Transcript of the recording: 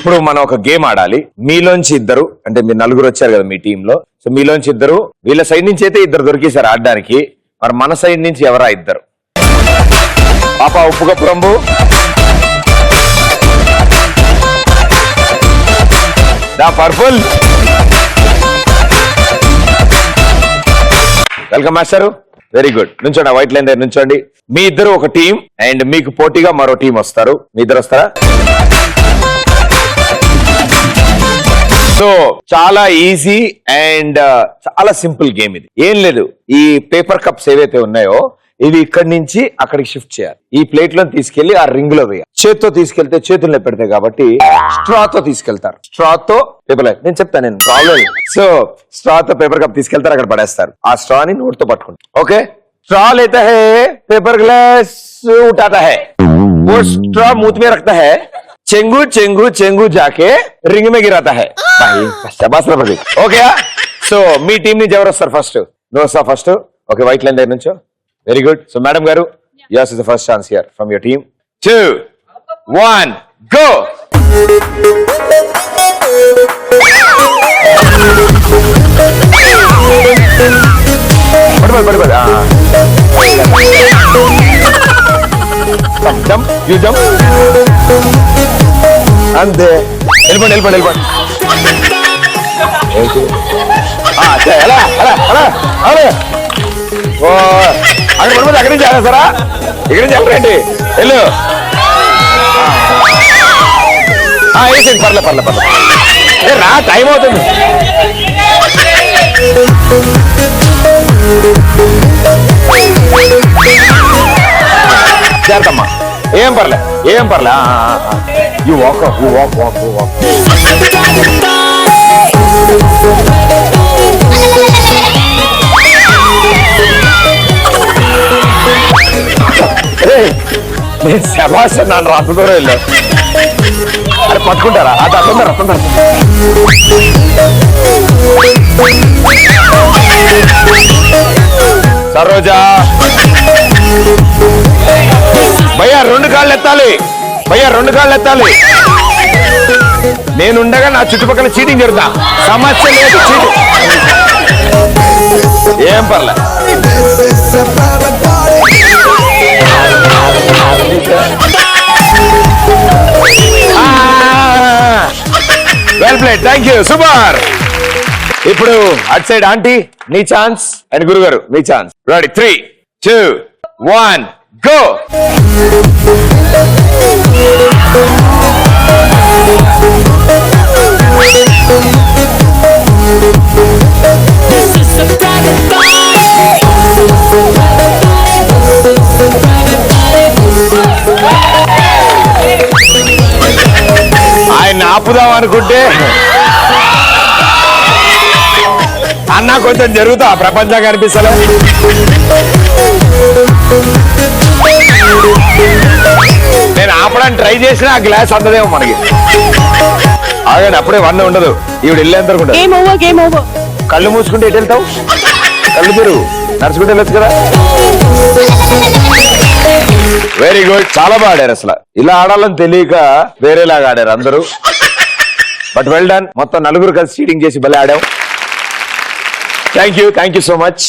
ఇప్పుడు మనం ఒక గేమ్ ఆడాలి. మీలోంచి ఇద్దరు, అంటే మీరు నలుగురు వచ్చారు కదా మీ టీమ్ లో, సో మీలోంచి ఇద్దరు, వీళ్ళ సైడ్ నుంచి అయితే ఇద్దరు దొరికేశారు ఆడడానికి. మరి మన సైడ్ నుంచి ఎవరా ఇద్దరు? పాప ఉప్పు కప్పు రంబు, దా purple. Welcome master. Very good. నుంచోండి, వైట్ లైన్ దగ్గర నుంచోండి. మీ ఇద్దరు ఒక టీం అండ్ మీకు పోటీగా మరో టీం వస్తారు. మీ ఇద్దరు వస్తారా? సో చాలా ఈజీ అండ్ చాలా సింపుల్ గేమ్ ఇది. ఏం లేదు, ఈ పేపర్ కప్స్ ఏవైతే ఉన్నాయో ఇవి ఇక్కడి నుంచి అక్కడికి షిఫ్ట్ చేయాలి. ఈ ప్లేట్ లో తీసుకెళ్లి ఆ రింగ్ లో వేయాలి. చేత్తో తీసుకెళ్తే చేతుల్లో పెడతాయి కాబట్టి స్ట్రాతో తీసుకెళ్తారు. స్ట్రాతో పేపర్, నేను చెప్తాను, నేను ప్రాబ్లం. సో స్ట్రాతో పేపర్ కప్ తీసుకెళ్తారు, అక్కడ పడేస్తారు. ఆ స్ట్రాని నోట్తో పట్టుకుంటారు. ఓకే, स्ट्रॉ लेता है, पेपर ग्लास उठाता है, वो स्ट्रॉ मुंह में रखता है, चेंगू चेंगू चेंगू जाके रिंग में गिराता है. शाबाश రా ప్రదీప్. ఓకే, సో మీ టీం నుంచి ఎవరు వస్తారు ఫస్ట్? నువ్వు వస్తావు ఫస్ట్. ఓకే, వైట్ లైన్ దగ్గర నుంచో. Very good. సో మేడం గారు, yes is the first chance here from your team. 2, 1 go. పడిపోయి జంప్, యూ జంప్, అంతే. వెళ్ళిపోండి వెళ్ళిపోండి వెళ్ళిపోండి. అలా అలా అలా అలా. ఓ అక్కడ పడిపోతే అక్కడి నుంచి ఆడేస్తారా? ఇక్కడి నుంచి వెళ్ళండి. వెళ్ళు. వేసేయండి, పర్లే పర్లే పర్లే. రా, టైం అవుతుంది. జాగ్రత్తమ్మా, ఏం పర్లే ఏం పర్లే. You walk you walk walk walk. నేను శబాష్ నన్ను అంత దూరం వెళ్ళా. అరే పట్టుకుంటారా? అది అర్థందా అర్థందా. సరోజా భయ్యా, 2 కాళ్ళు ఎత్తాలి. భయ్యా 2 కాళ్ళు ఎత్తాలి. నేనుండగా నా చుట్టుపక్కల చీటింగ్ జరుగుతా. సమస్య లేదు, చీటింగ్ ఏం పర్లే. Well played, thank you, super. ఇప్పుడు అట్ సైడ్ ఆంటీ నీ ఛాన్స్ అండ్ గురుగారు మీ ఛాన్స్. Ready, 3, 2, 1 go. ఆయన ఆపుదాం అనుకుంటే అన్న కొంచెం జరుగుతా ప్రపంచం కనిపిస్తలే. నేను ఆపడానికి ట్రై చేసిన ఆ గ్లాస్ అందదేమో మనకి. ఆగండి, అప్పుడే 1 ఉండదు. ఈవిడ వెళ్ళేంత కళ్ళు మూసుకుంటే ఎటు వెళ్తావు? కళ్ళు తెరువు, నడుచుకుంటే వెళ్ళొచ్చు కదా. వెరీ గుడ్, చాలా బాగా ఆడారు. అసలు ఇలా ఆడాలని తెలియక వేరేలాగా ఆడారు అందరూ. But well done. మొత్తం 4 కలిసి చీటింగ్ చేసి భలే ఆడాం. Thank you so much.